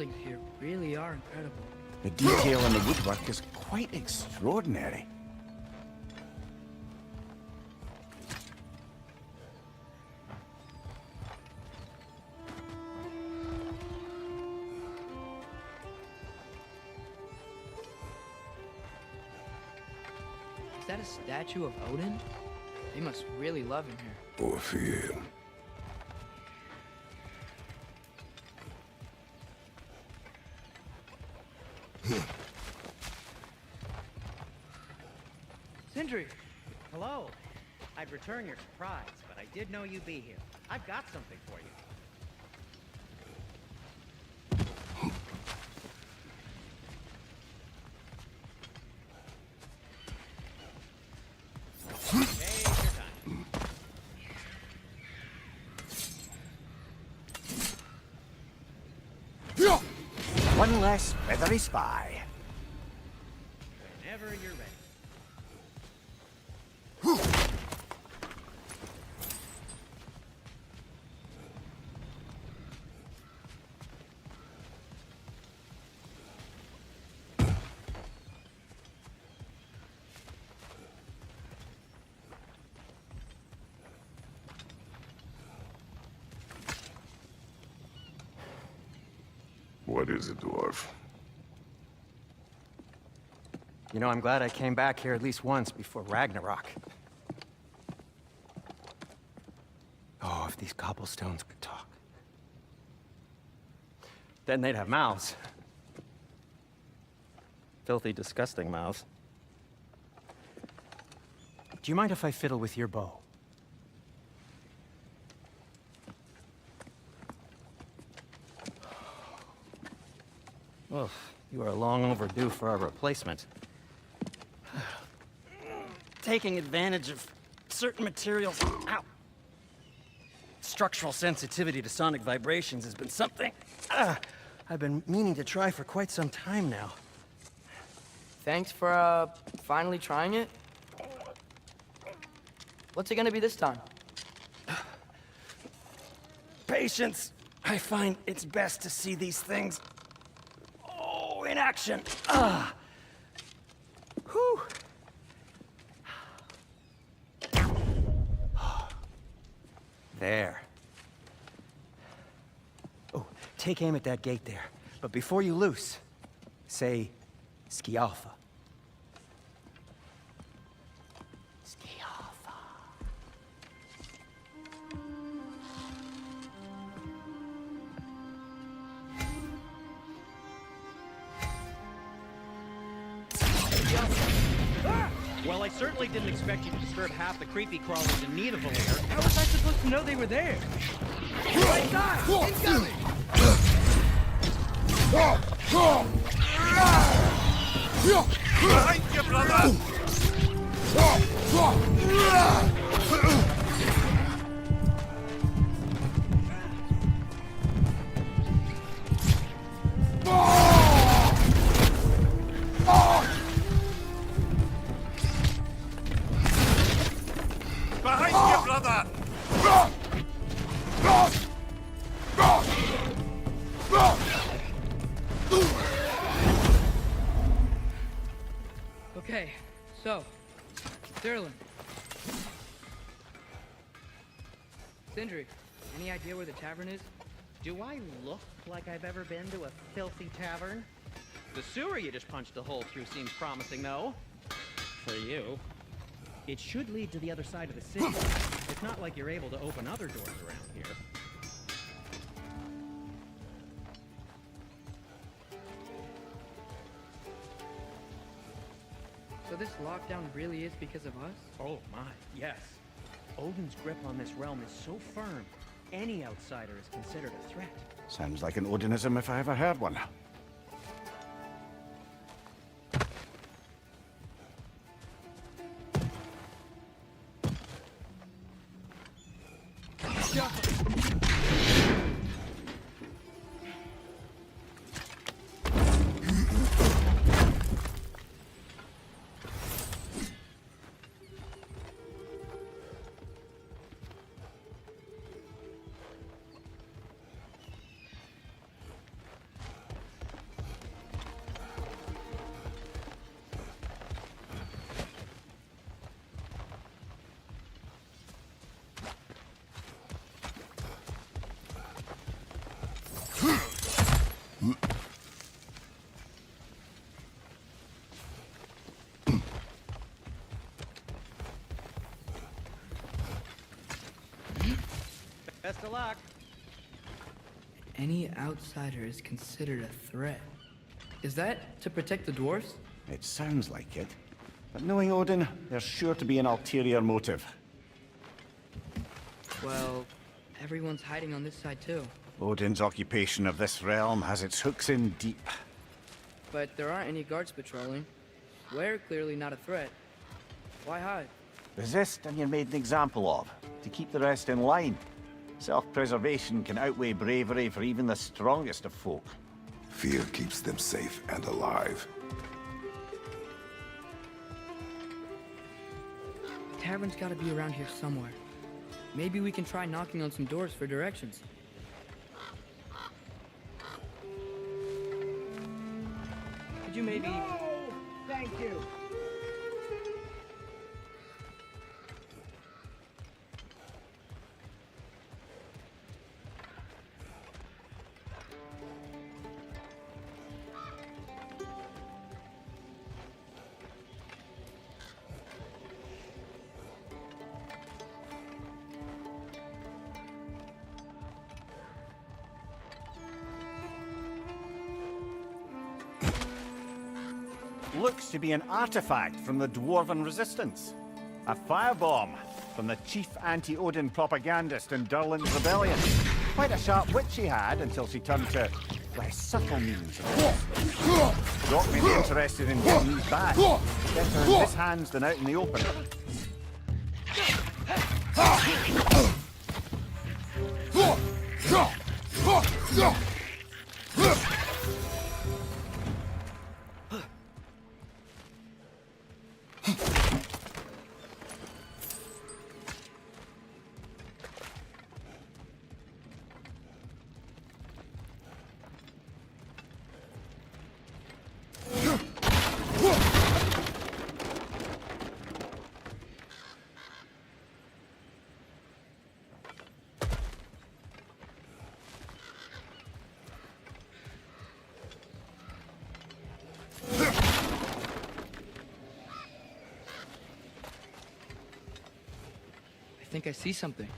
buildings here really are incredible. The detail in the woodwork is quite extraordinary. Is that a statue of Odin? They must really love him here. Or fear him. Sindri! Hello. I'd return your surprise, but I did know you'd be here. I've got something for you. Take your time. One less feathery spy. Whenever you're ready. What is it, dwarf? You know, I'm glad I came back here at least once before Ragnarok. Oh, if these cobblestones could talk. Then they'd have mouths. Filthy, disgusting mouths. Do you mind if I fiddle with your bow? Oh, you are long overdue for a replacement. Taking advantage of certain materials. Ow! Structural sensitivity to sonic vibrations has been something I've been meaning to try for quite some time now. Thanks for, finally trying it. What's it gonna be this time? Patience. I find it's best to see these things in action. Whew. There. Oh, take aim at that gate there. But before you loose, say, Skialfa. Skialfa. Well, I certainly didn't expect you to disturb half the creepy crawlers in Nidavellir. How was I supposed to know they were there? Right side! Incoming! Behind you, brother! Behind you, brother! Okay, so, Sterling. Sindri, any idea where the tavern is? Do I look like I've ever been to a filthy tavern? The sewer you just punched a hole through seems promising, though. For you. It should lead to the other side of the city. It's not like you're able to open other doors around here. So this lockdown really is because of us? Oh my, yes. Odin's grip on this realm is so firm, any outsider is considered a threat. Sounds like an Odinism if I ever heard one. Best of luck. Any outsider is considered a threat. Is that to protect the dwarves? It sounds like it. But knowing Odin, there's sure to be an ulterior motive. Well, everyone's hiding on this side too. Odin's occupation of this realm has its hooks in deep. But there aren't any guards patrolling. We're clearly not a threat. Why hide? Resist and you're made an example of, to keep the rest in line. Self-preservation can outweigh bravery for even the strongest of folk. Fear keeps them safe and alive. The tavern's gotta be around here somewhere. Maybe we can try knocking on some doors for directions. Could you maybe... No! Thank you. Looks to be an artifact from the Dwarven Resistance. A firebomb from the chief anti-Odin propagandist in Durlin's rebellion. Quite a sharp wit she had until she turned to less subtle means. Got me interested in getting these back. Better in his hands than out in the open. I think I see something.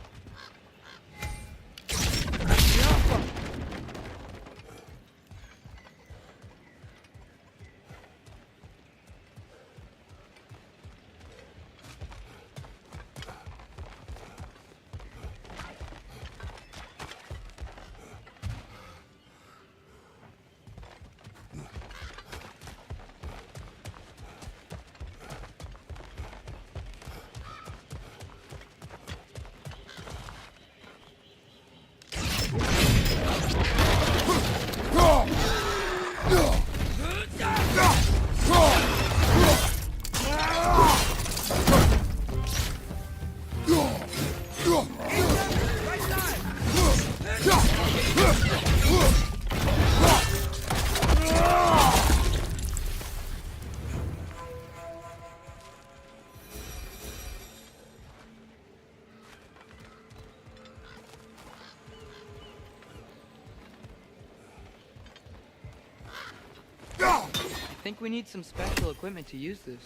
I think we need some special equipment to use this.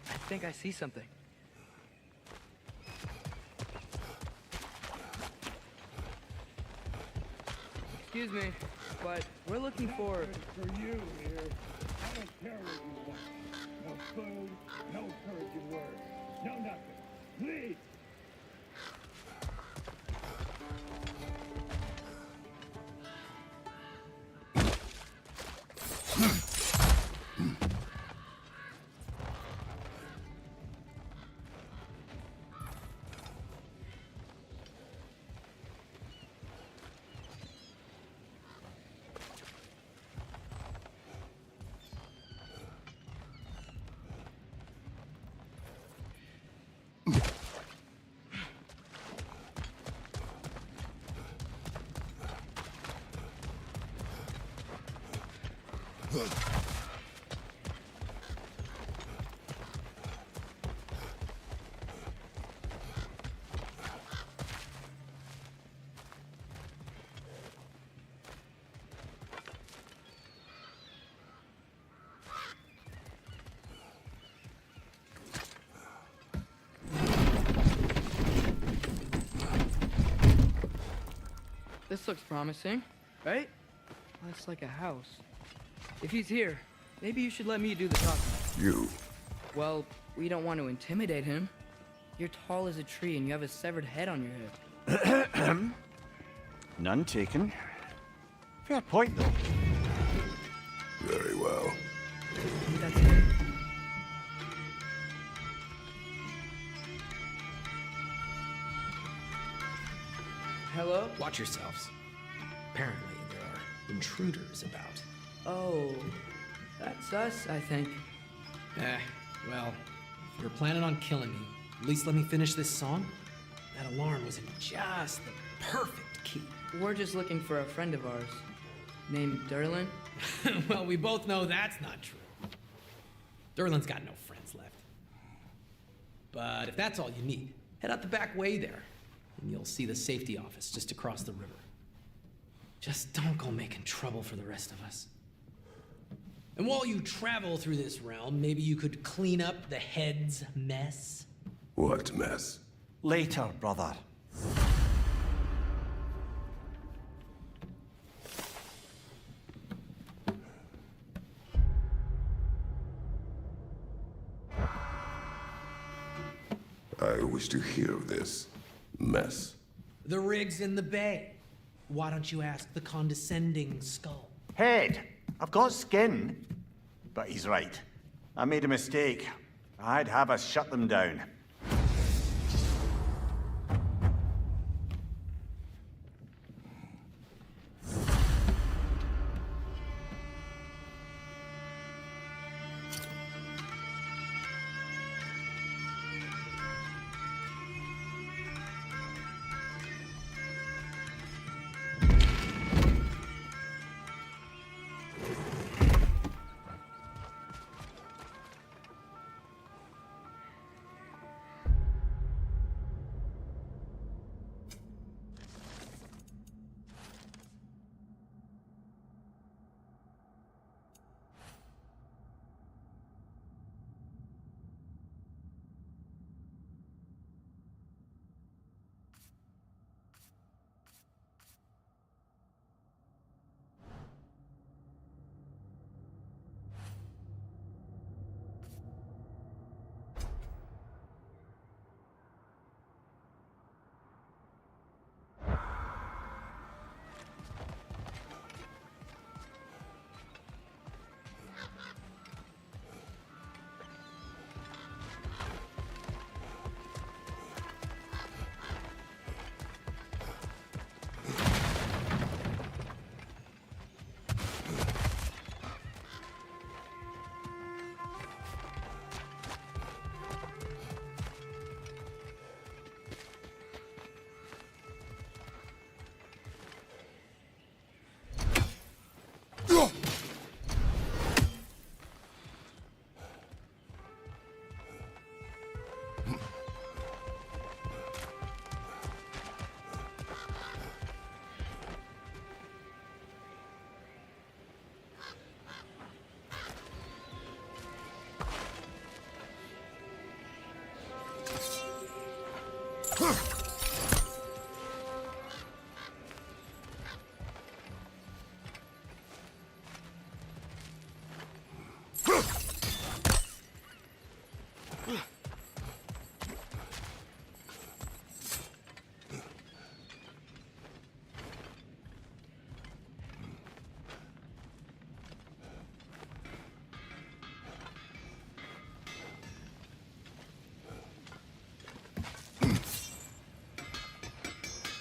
I think I see something. Excuse me, but we're looking for... For you here. I don't care what you want. No food, no encouraging words, no nothing. Please! This looks promising, right? That's like a house. If he's here, maybe you should let me do the talking. You. Well, we don't want to intimidate him. You're tall as a tree and you have a severed head on your head. None taken. Fair point, though. Very well. That's it. Hello? Watch yourselves. Apparently, there are intruders about. Oh, that's us, I think. Well, if you're planning on killing me, at least let me finish this song. That alarm was in just the perfect key. We're just looking for a friend of ours, named Derlin. Well, we both know that's not true. Derlin's got no friends left. But if that's all you need, head out the back way there, and you'll see the safety office just across the river. Just don't go making trouble for the rest of us. And while you travel through this realm, maybe you could clean up the head's mess? What mess? Later, brother. I wish to hear of this mess. The rig's in the bay. Why don't you ask the condescending skull? Head. I've got skin. But he's right. I made a mistake. I'd have us shut them down.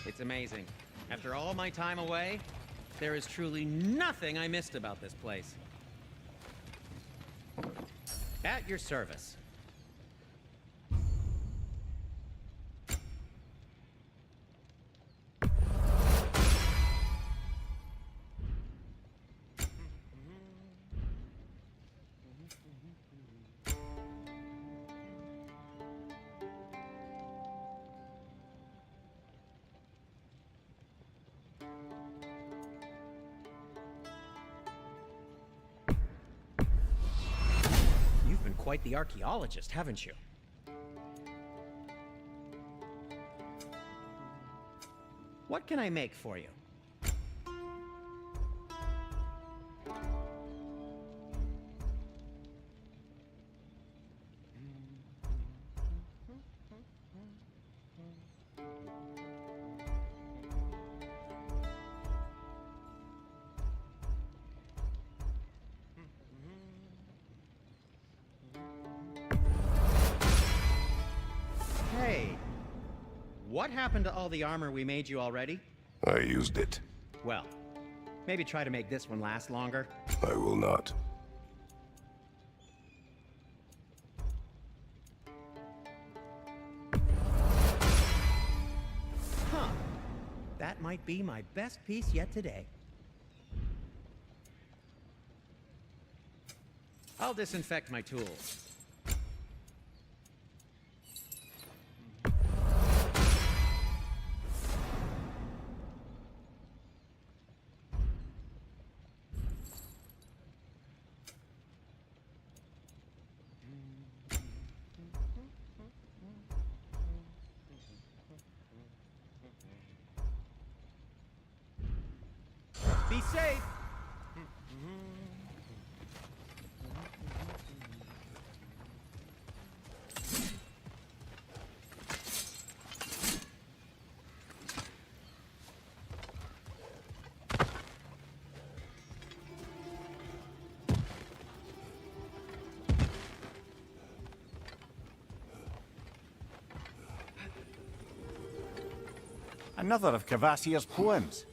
It's amazing. After all my time away, there is truly nothing I missed about this place. At your service. Quite the archaeologist, haven't you? What can I make for you? What happened to all the armor we made you already? I used it. Well, maybe try to make this one last longer. I will not. Huh. That might be my best piece yet today. I'll disinfect my tools. Be safe! Another of Kvasir's poems.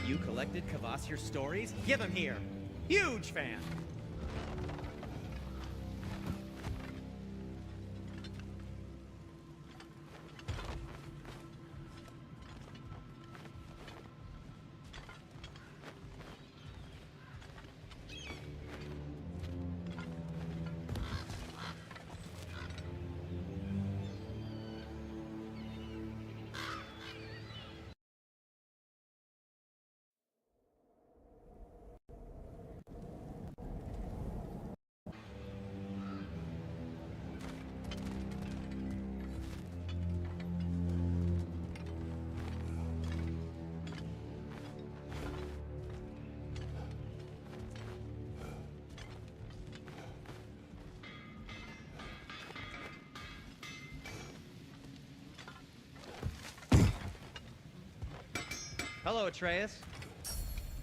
You collected Kvasir's stories? Give them here. Huge fan. Hello, Atreus.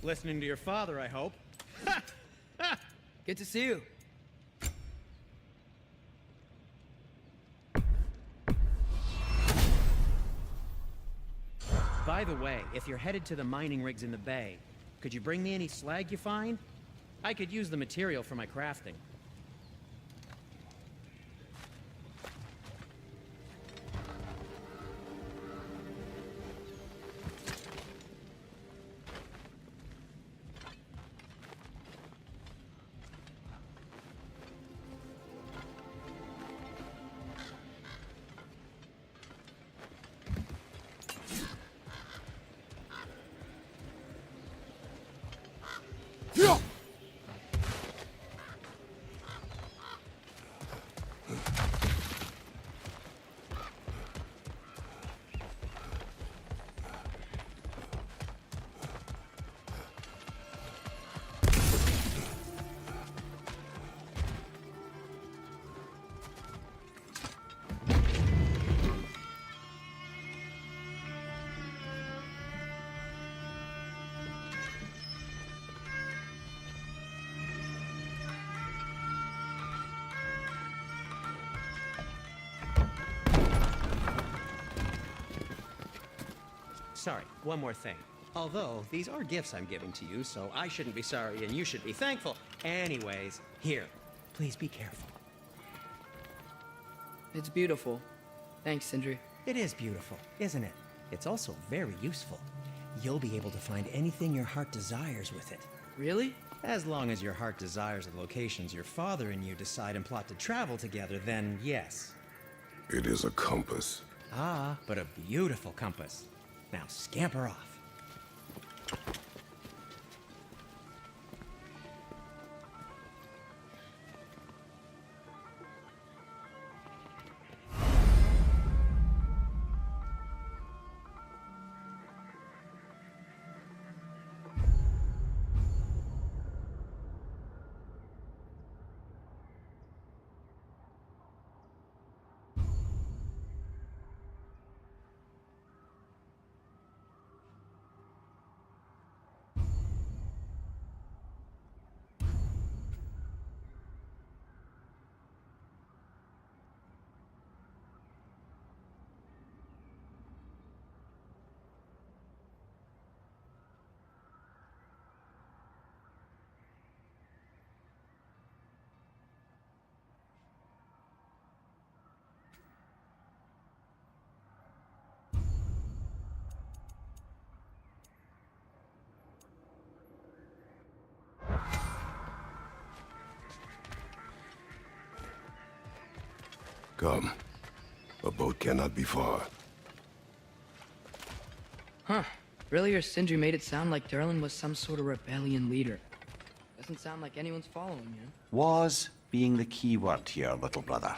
Listening to your father, I hope. Good to see you. By the way, if you're headed to the mining rigs in the bay, could you bring me any slag you find? I could use the material for my crafting. sorry, one more thing. Although, these are gifts I'm giving to you, so I shouldn't be sorry and you should be thankful. Anyways, here, please be careful. It's beautiful. Thanks, Sindri. It is beautiful, isn't it? It's also very useful. You'll be able to find anything your heart desires with it. Really? As long as your heart desires the locations your father and you decide and plot to travel together, then yes. It is a compass. Ah, but a beautiful compass. Now scamper off. Come. A boat cannot be far. Huh. Earlier, Sindri made it sound like Durlin was some sort of rebellion leader. Doesn't sound like anyone's following you. Was being the key word here, little brother.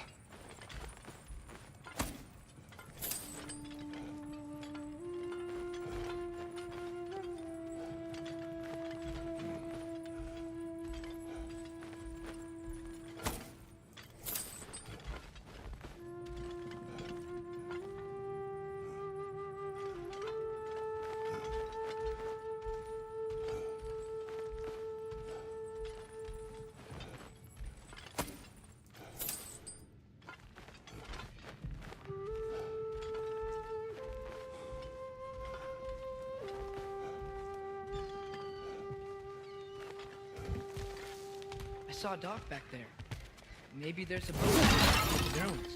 I saw a dock back there. Maybe there's a boat with the drones.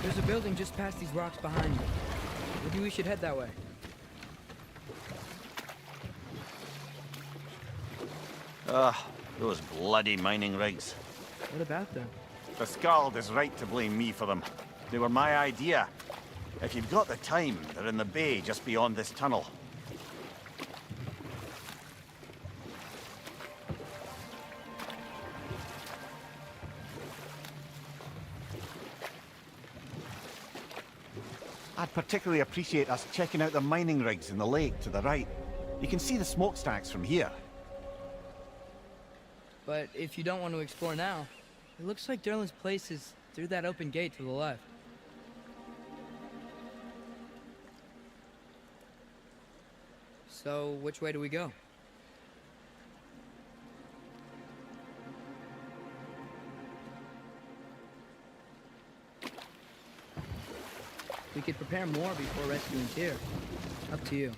There's a building just past these rocks behind me. Maybe we should head that way. Those bloody mining rigs. What about them? The Skald is right to blame me for them. They were my idea. If you've got the time, they're in the bay just beyond this tunnel. I'd particularly appreciate us checking out the mining rigs in the lake to the right. You can see the smokestacks from here. But if you don't want to explore now, it looks like Durlin's place is through that open gate to the left. So, which way do we go? We could prepare more before rescuing Tyr. Up to you.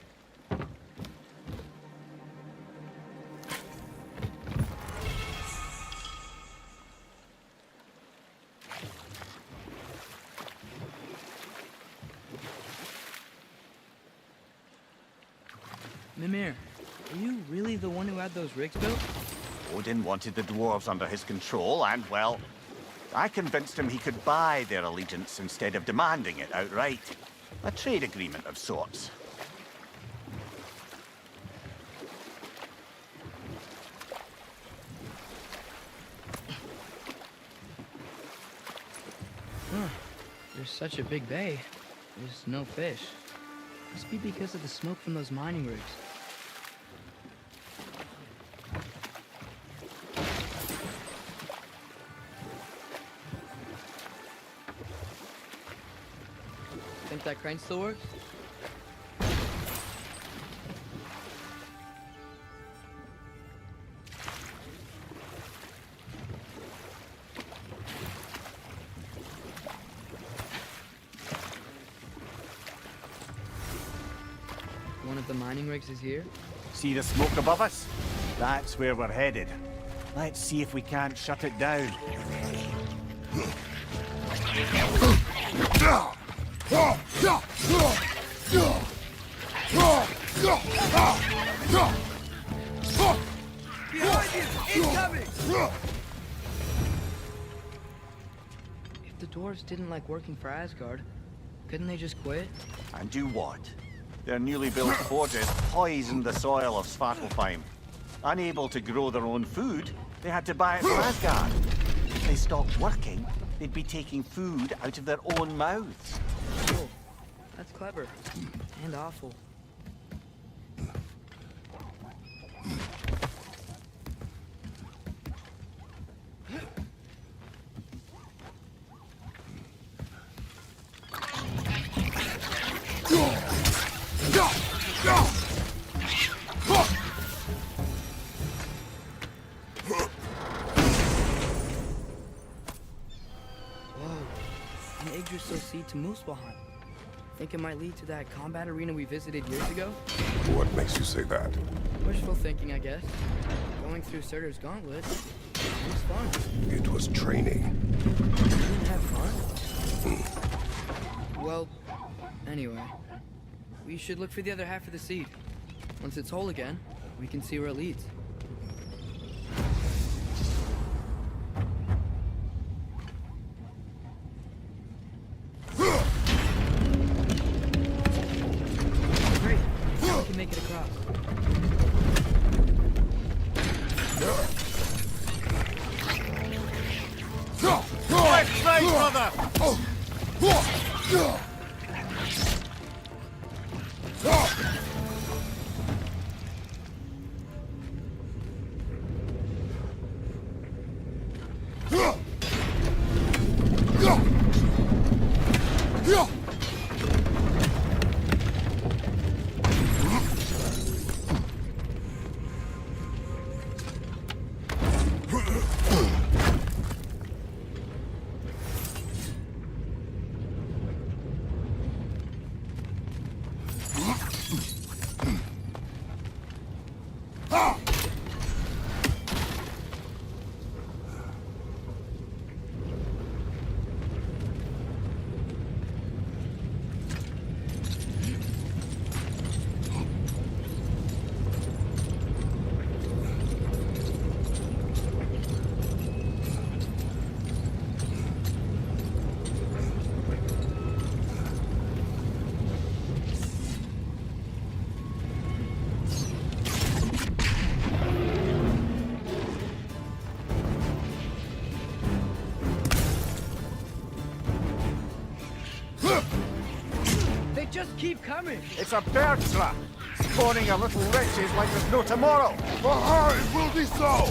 Mimir, are you really the one who had those rigs built? Odin wanted the dwarves under his control, and, well, I convinced him he could buy their allegiance instead of demanding it outright. A trade agreement of sorts. Huh. There's such a big bay. There's no fish. Must be because of the smoke from those mining rigs. Think that crane still works? One of the mining rigs is here. See the smoke above us? That's where we're headed. Let's see if we can't shut it down. If the dwarves didn't like working for Asgard, couldn't they just quit? And do what? Their newly built forges poisoned the soil of Svartalfheim. Unable to grow their own food, they had to buy it from Asgard. If they stopped working, they'd be taking food out of their own mouths. Oh, that's clever. And awful. An Yggdrasil seed to Muspelheim. Think it might lead to that combat arena we visited years ago? What makes you say that? Wishful thinking, I guess. Going through Surtur's gauntlet, it was fun. It was training. You didn't have fun? Well, anyway. We should look for the other half of the seed. Once it's whole again, we can see where it leads. Great. Now we can make it across. Left side, brother! Just keep coming! It's a bird trap! Spawning a little riches like there's no tomorrow! For her, it will be so!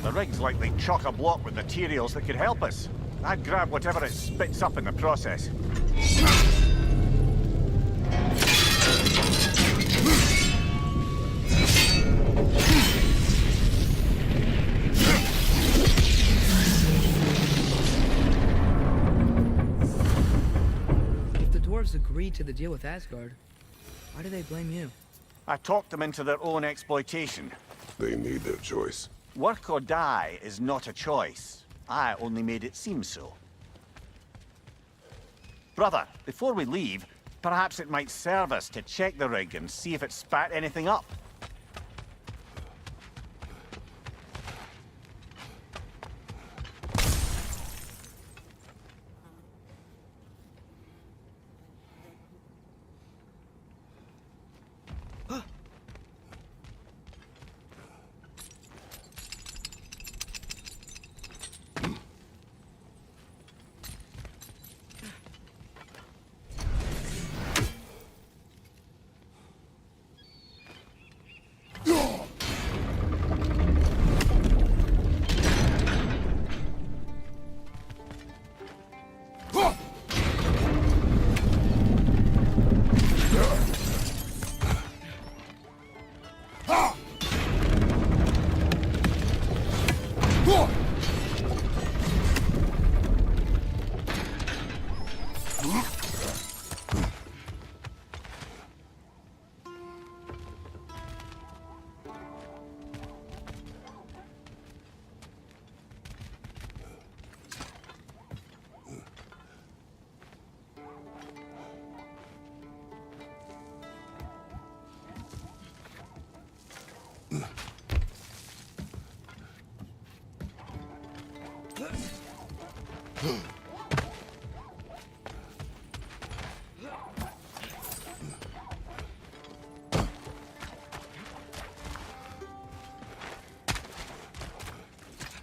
The rig's likely chock-a-block with materials that could help us. I'd grab whatever it spits up in the process. If the dwarves agreed to the deal with Asgard, why do they blame you? I talked them into their own exploitation. They made their choice. Work or die is not a choice. I only made it seem so. Brother, before we leave, perhaps it might serve us to check the rig and see if it spat anything up.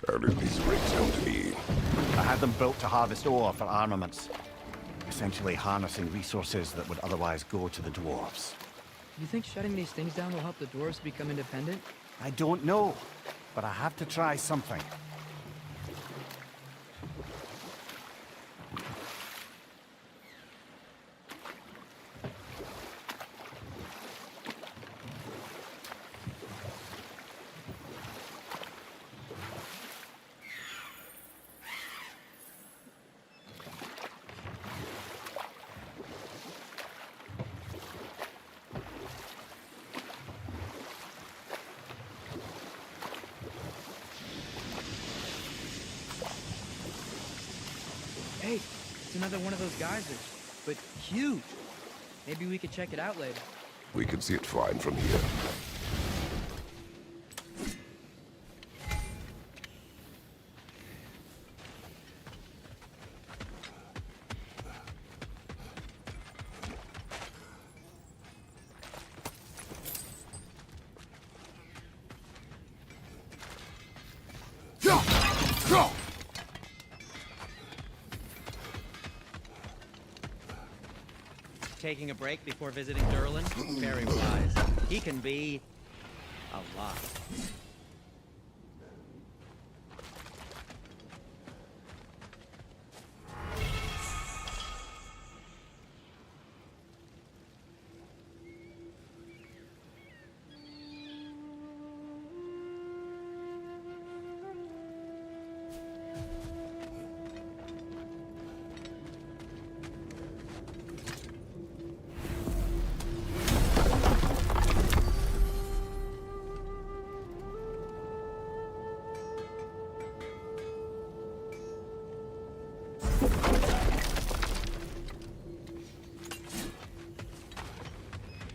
How did these rigs come to be? I had them built to harvest ore for armaments. Essentially harnessing resources that would otherwise go to the dwarves. You think shutting these things down will help the dwarves become independent? I don't know, but I have to try something. Hey, it's another one of those geysers, but huge. Maybe we could check it out later. We can see it fine from here. Taking a break before visiting Durlin? Very wise. He can be a lot.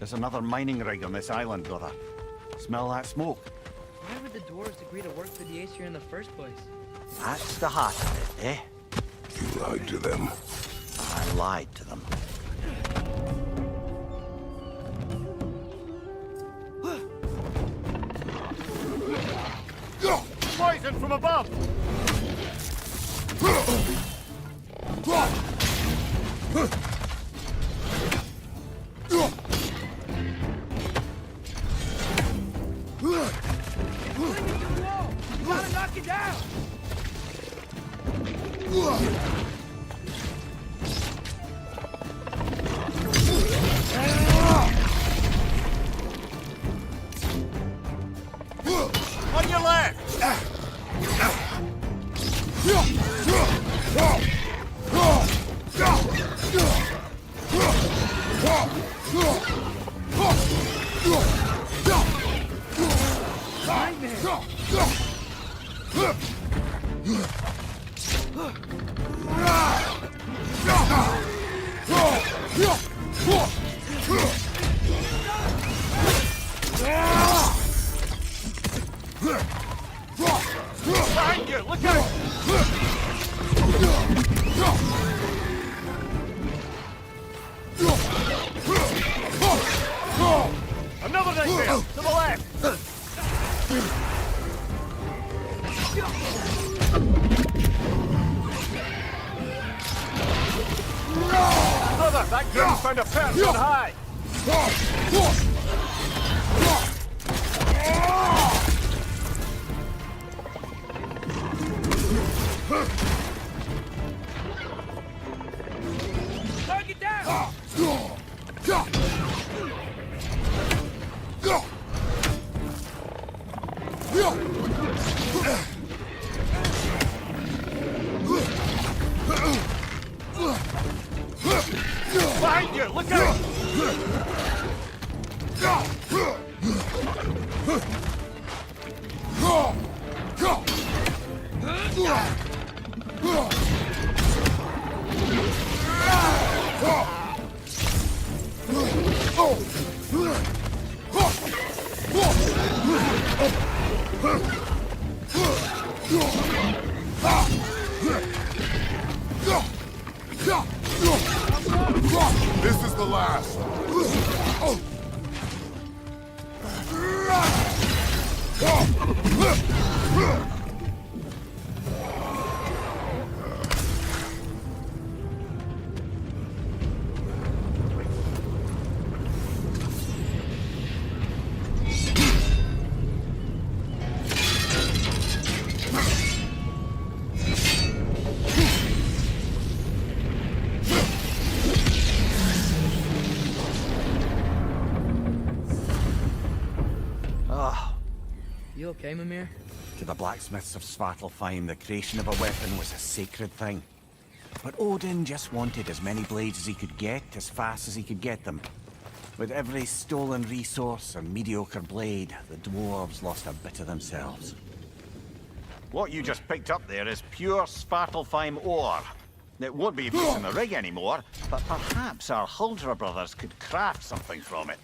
There's another mining rig on this island, brother. Smell that smoke? Why would the dwarves agree to work for the Aesir in the first place? That's the heart of it, eh? You lied to them. I lied to them. Poison from above! Target down! On your left! Behind you! Look out! Another nightmare! To the left! Brother, that gun's found a person high! Target down! Behind you! Look out! This is the last. You okay, Mimir? To the blacksmiths of Svartalfheim, the creation of a weapon was a sacred thing. But Odin just wanted as many blades as he could get, as fast as he could get them. With every stolen resource and mediocre blade, the dwarves lost a bit of themselves. What you just picked up there is pure Svartalfheim ore. It won't be used in the rig anymore, but perhaps our Huldra brothers could craft something from it.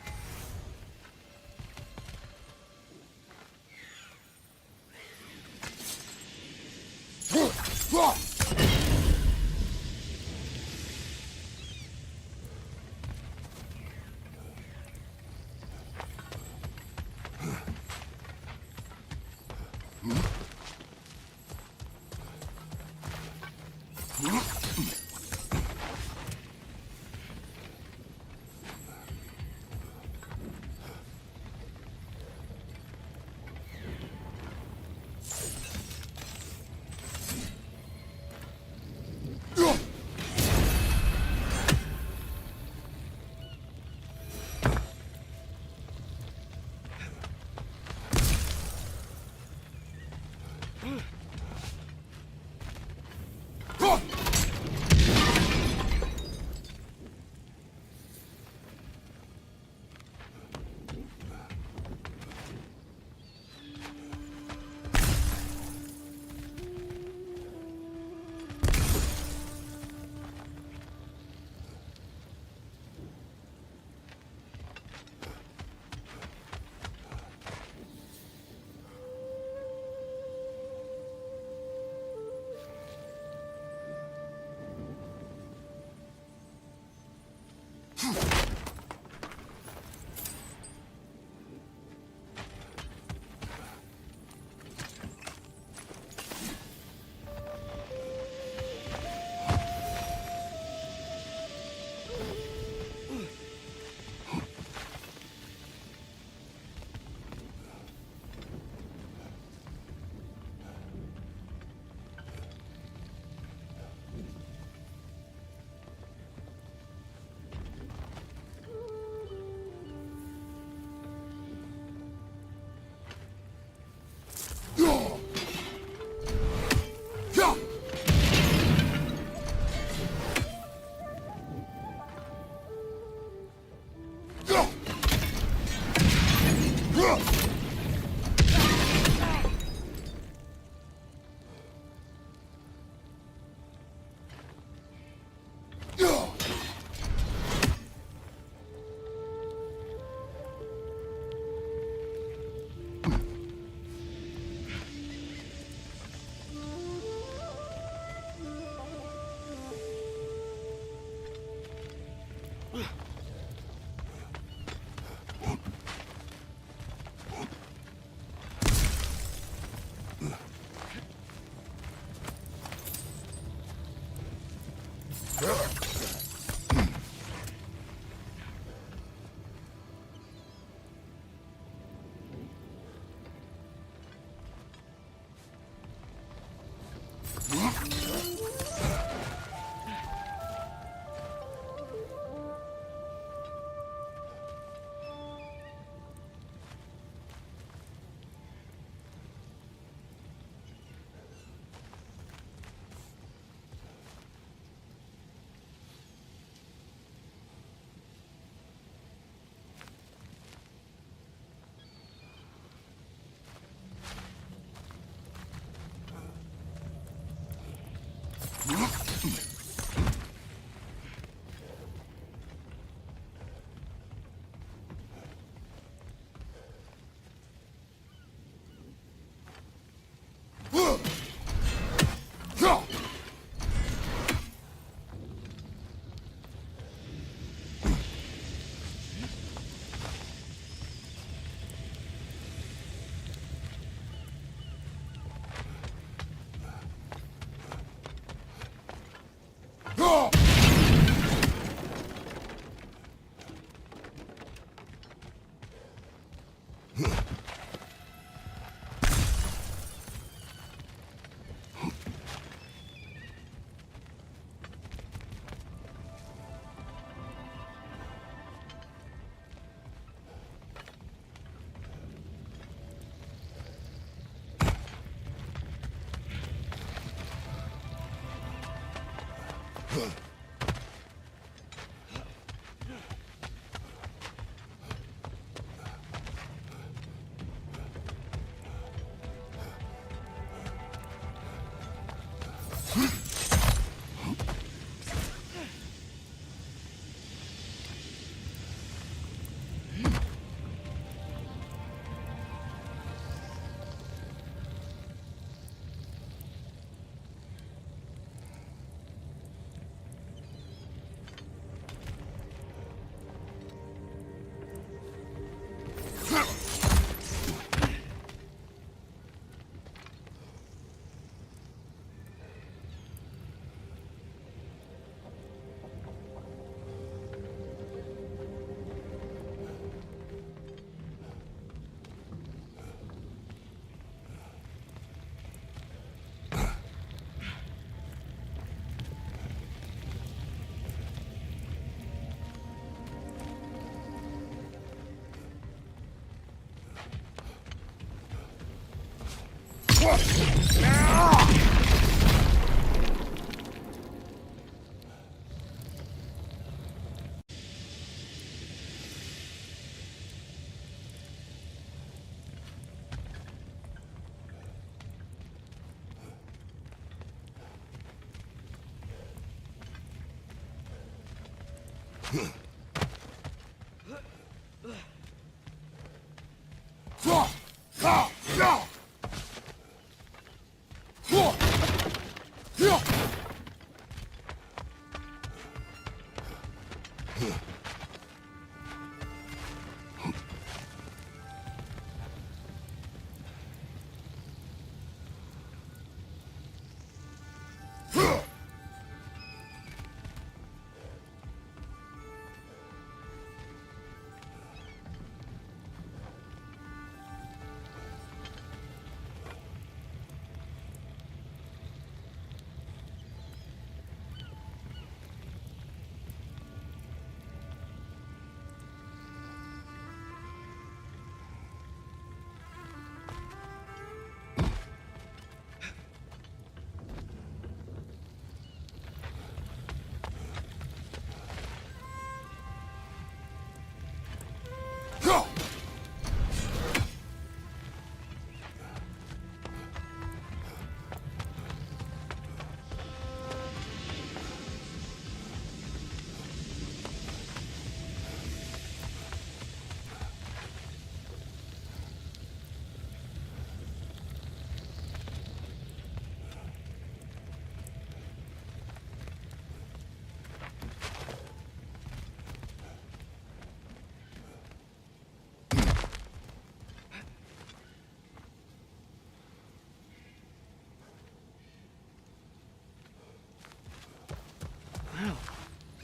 Wow,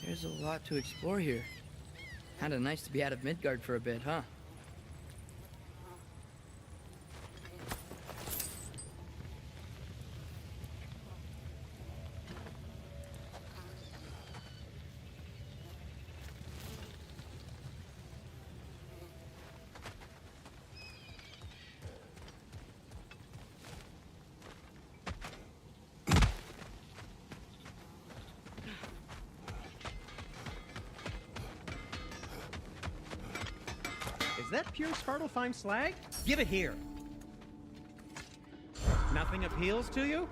there's a lot to explore here. Kinda nice to be out of Midgard for a bit, huh? Is that pure Svartalfheim slag? Give it here. Nothing appeals to you?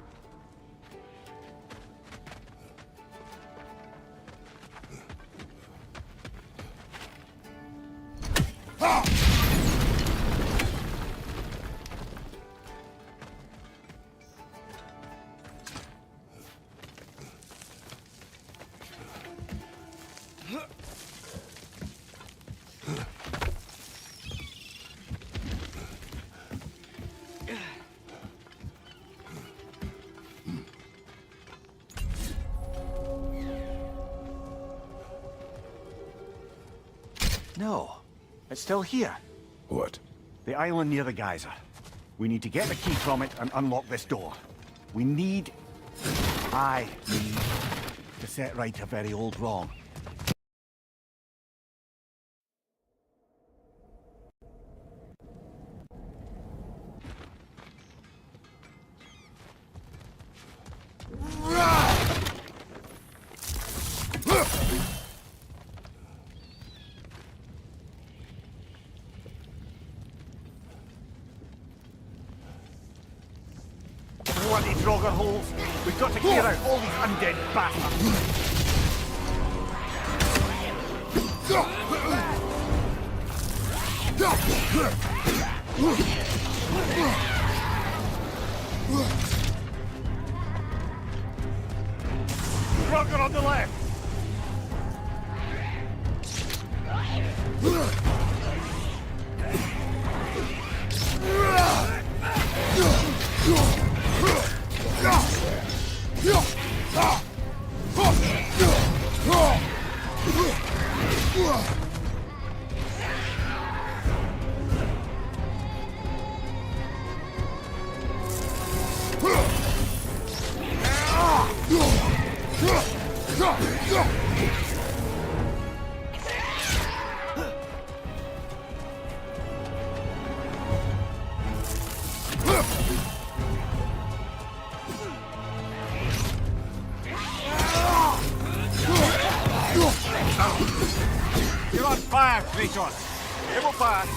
No, it's still here. What? The island near the geyser. We need to get the key from it and unlock this door. I need to set right a very old wrong. Bloody Draugr holes! We've got to clear out all these undead bastards! Draugr on the left! You're on fire, Kratos! It will pass!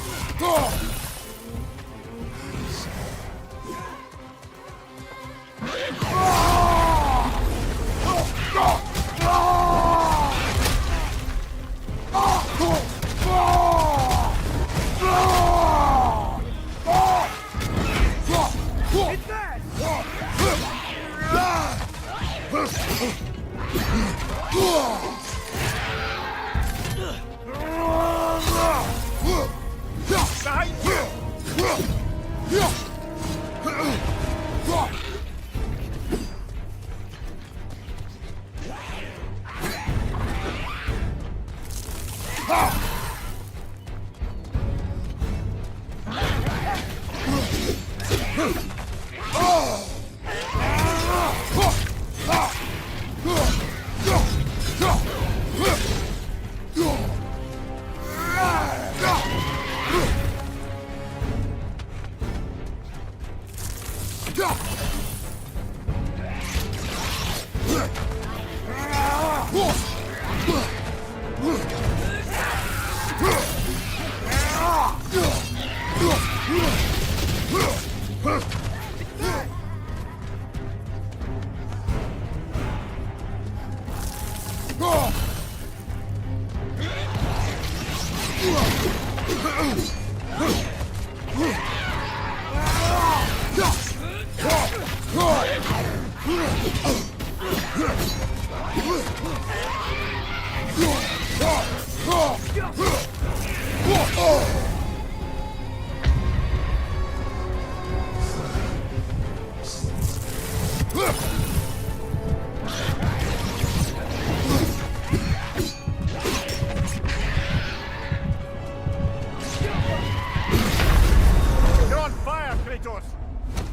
You're on fire, Kratos!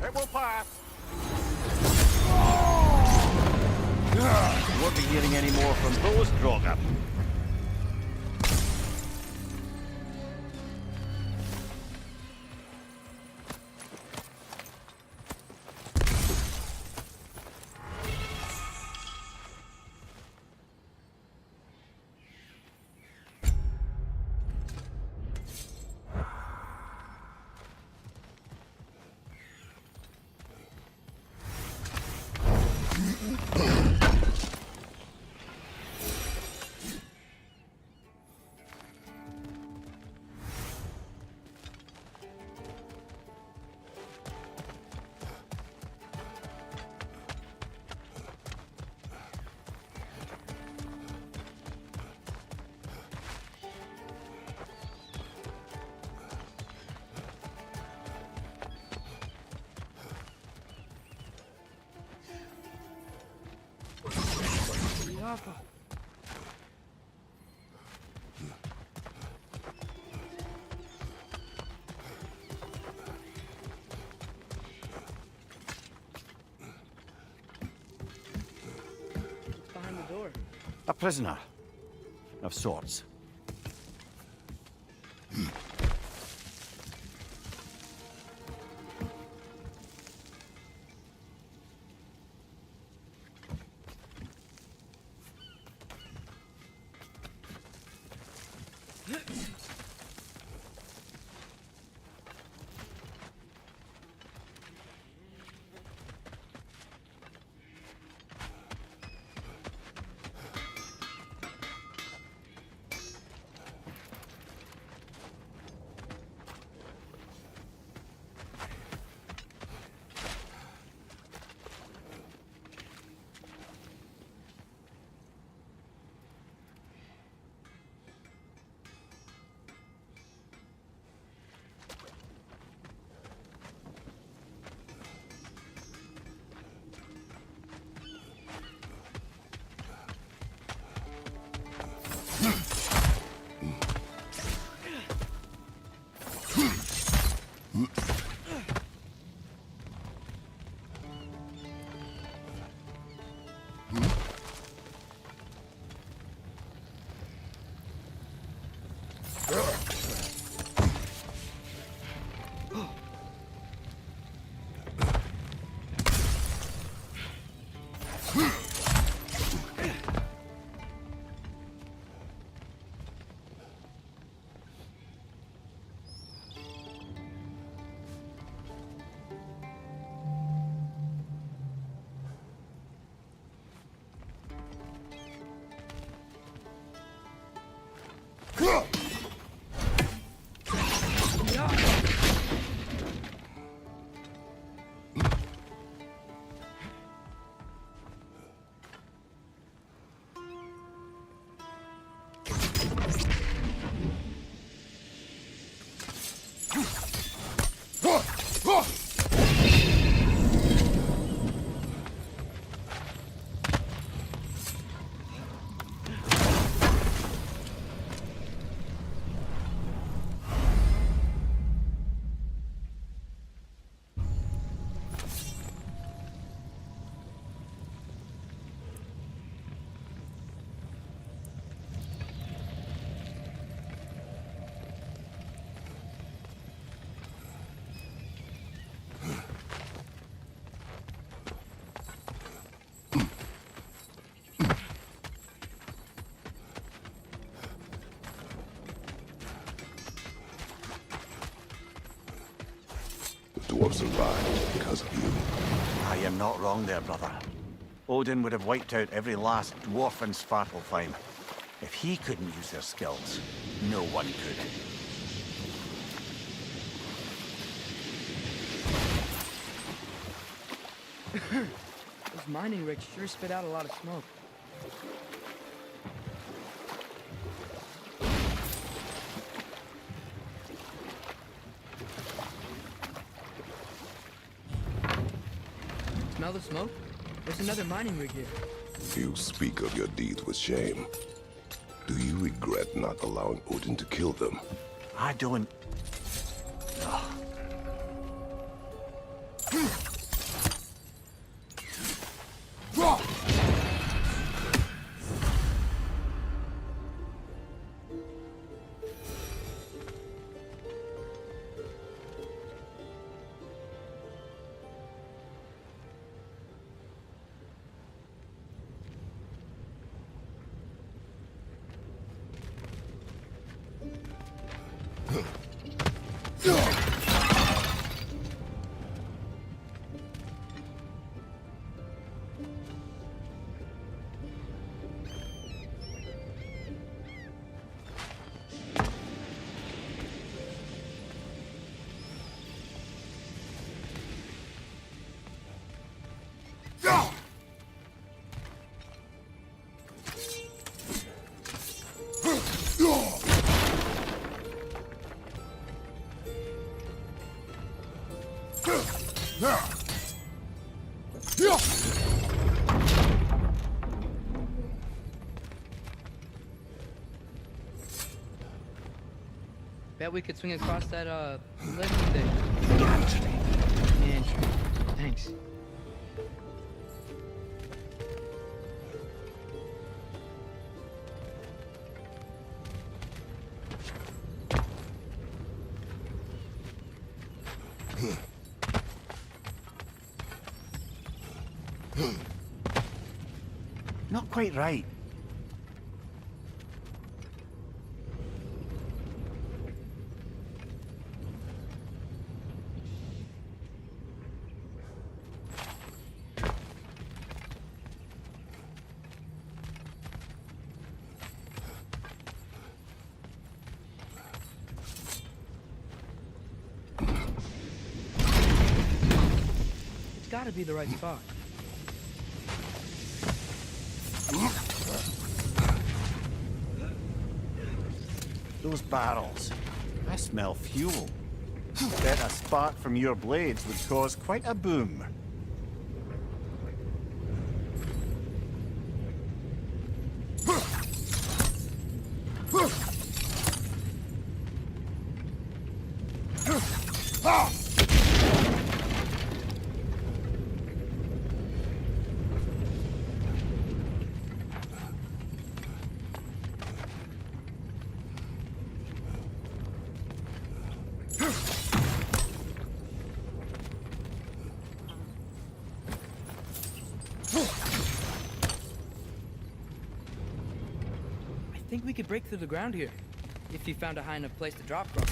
It will pass! Won't be hearing any more from those Draugr. Behind the door. A prisoner. Of sorts. dwarves survived because of you. I am not wrong there, brother. Odin would have wiped out every last dwarf in Svartalfheim. If he couldn't use their skills, no one could. Those mining rigs sure spit out a lot of smoke. Smell the smoke? There's another mining rig here. You speak of your deeds with shame. Do you regret not allowing Odin to kill them? I don't... Bet we could swing across that, lift thing. Gantry. Thanks. Not quite right. It's gotta be the right spot. Those barrels. I smell fuel. Bet a spark from your blades would cause quite a boom. I think we could break through the ground here, if you found a high enough place to drop from.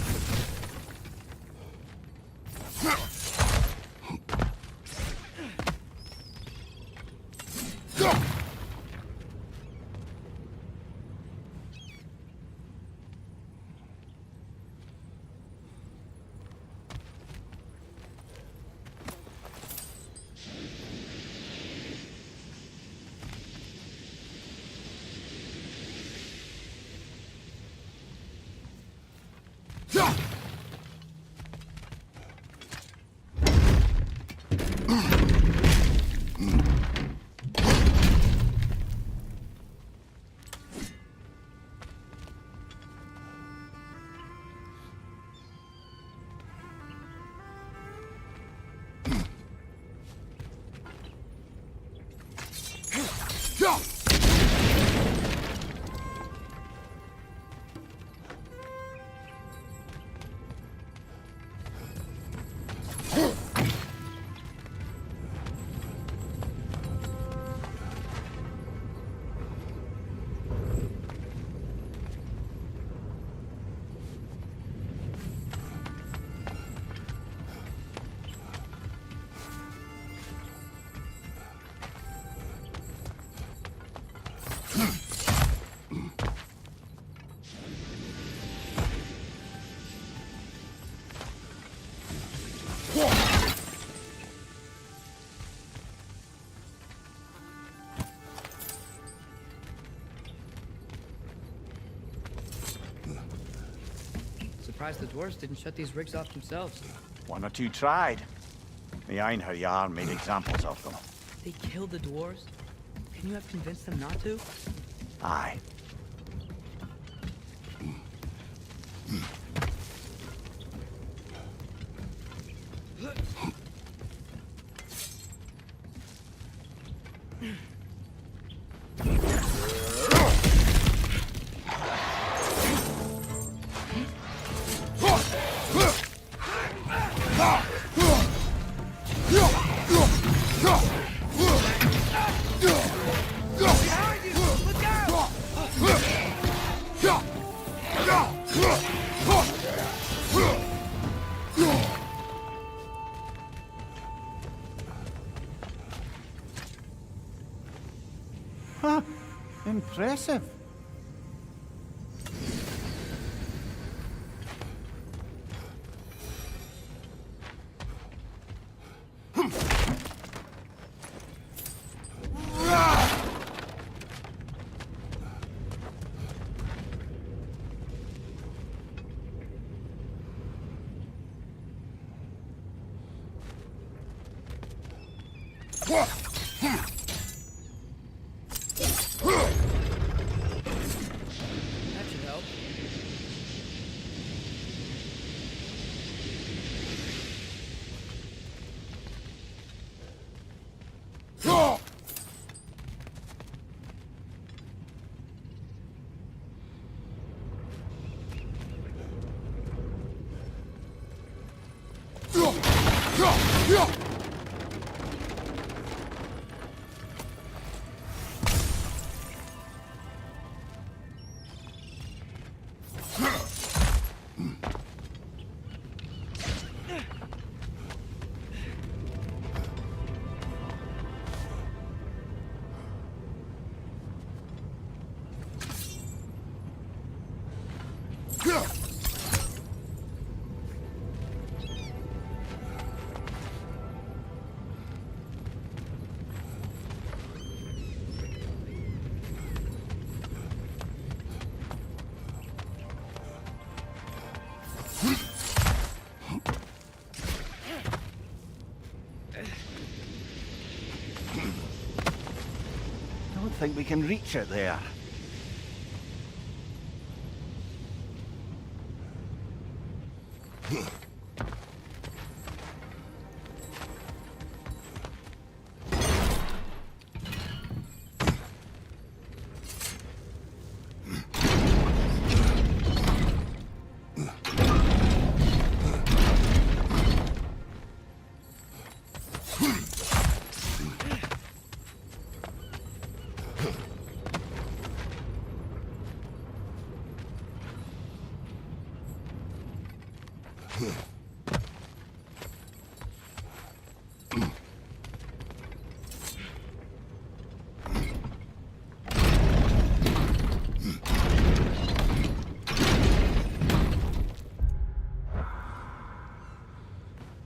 surprised the dwarves didn't shut these rigs off themselves. One or two tried. The Einherjar made examples of them. They killed the dwarves? Can you have convinced them not to? Aye. Huh. Impressive. That should help. I don't think we can reach it there.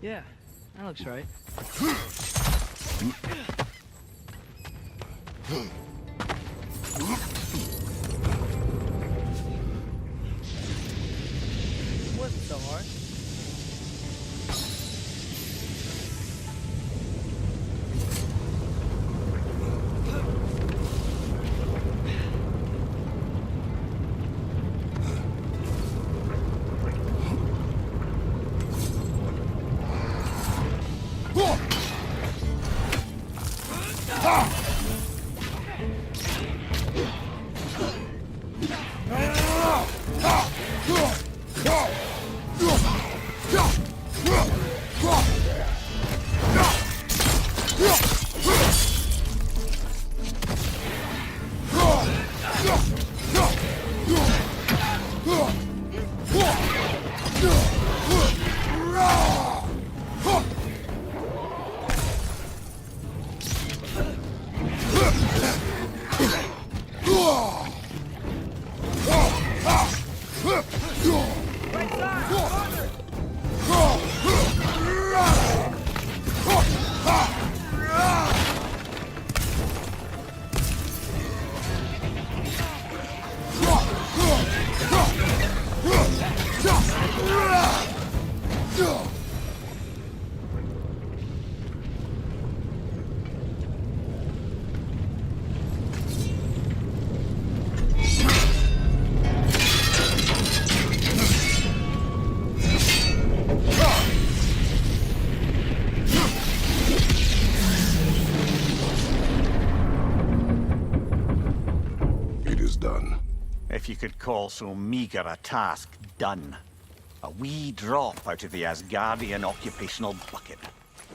Yeah, that looks right. Wasn't so hard. It is done. If you could call so meager a task done. A wee drop out of the Asgardian occupational bucket.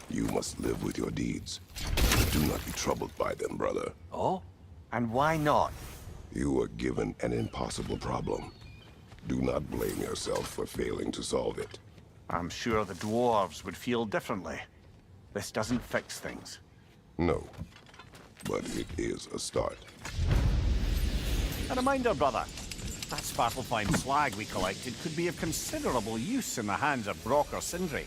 You must live with your deeds. But do not be troubled by them, brother. Oh? And why not? You were given an impossible problem. Do not blame yourself for failing to solve it. I'm sure the dwarves would feel differently. This doesn't fix things. No. But it is a start. A reminder, brother. That Svartalfheim slag we collected could be of considerable use in the hands of Brock or Sindri.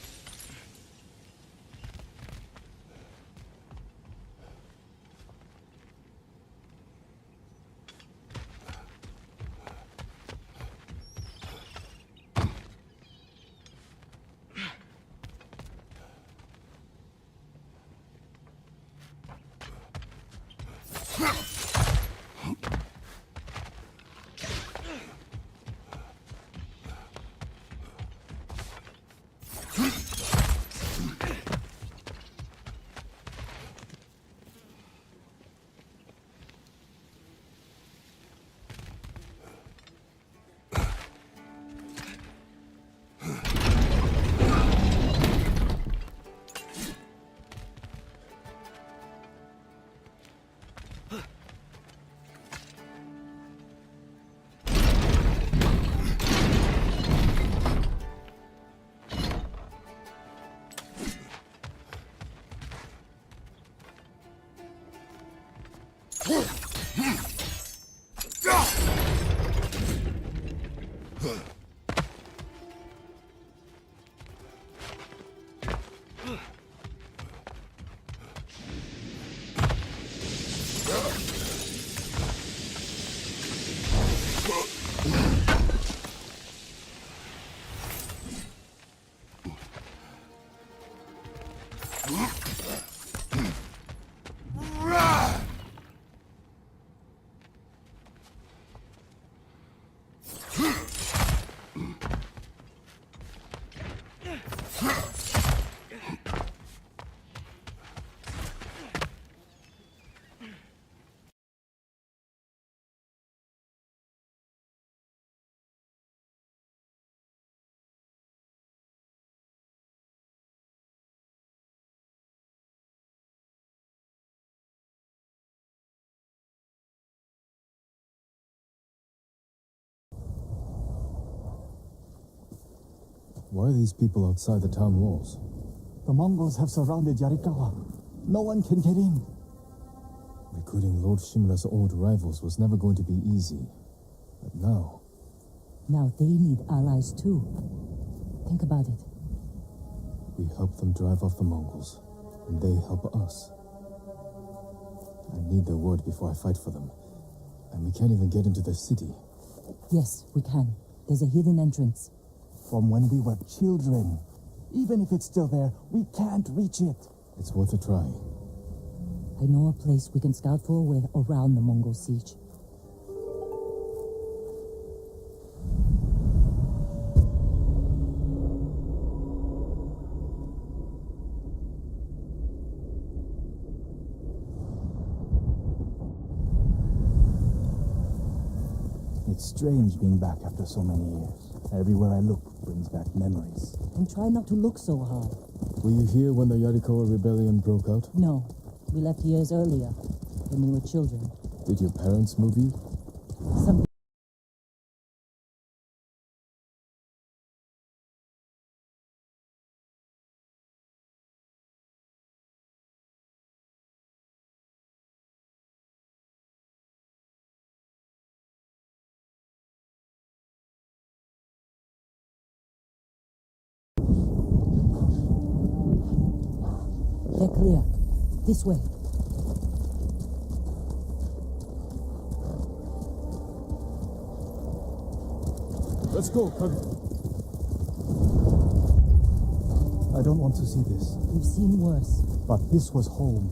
Why are these people outside the town walls? The Mongols have surrounded Yarikawa. No one can get in. Recruiting Lord Shimura's old rivals was never going to be easy. But now... Now they need allies too. Think about it. We help them drive off the Mongols, and they help us. I need their word before I fight for them. And we can't even get into the city. Yes, we can. There's a hidden entrance. From when we were children. Even if it's still there, we can't reach it. It's worth a try. I know a place we can scout for a way around the Mongol siege. It's strange being back after so many years. Everywhere I look brings back memories. And try not to look so hard. Were you here when the Yarikawa rebellion broke out? No. We left years earlier, when we were children. Did your parents move you? Some They're clear. This way. Let's go, Kage. I don't want to see this. We've seen worse. But this was home.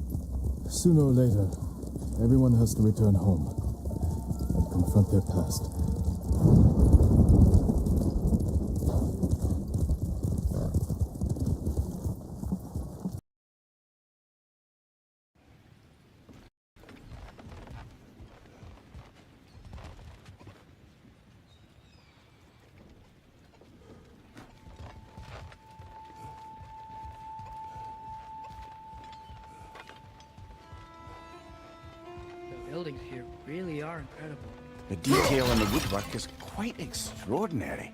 Sooner or later, everyone has to return home and confront their past. The buildings here really are incredible. The detail in the woodwork is quite extraordinary.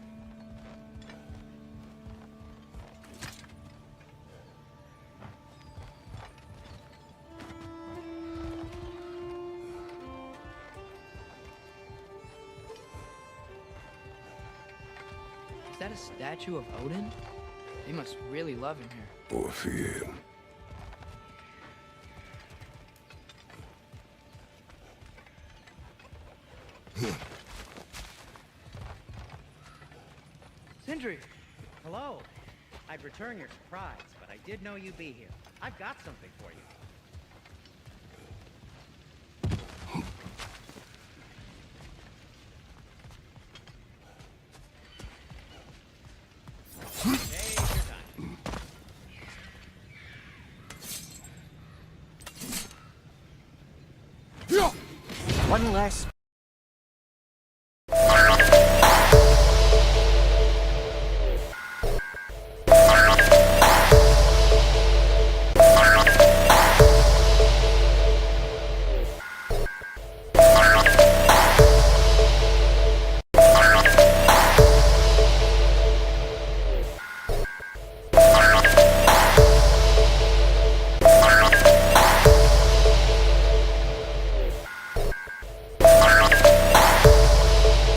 Is that a statue of Odin? They must really love him here. Or fear him. Sindri! Hello. I'd return your surprise, but I did know you'd be here. I've got something for you. One less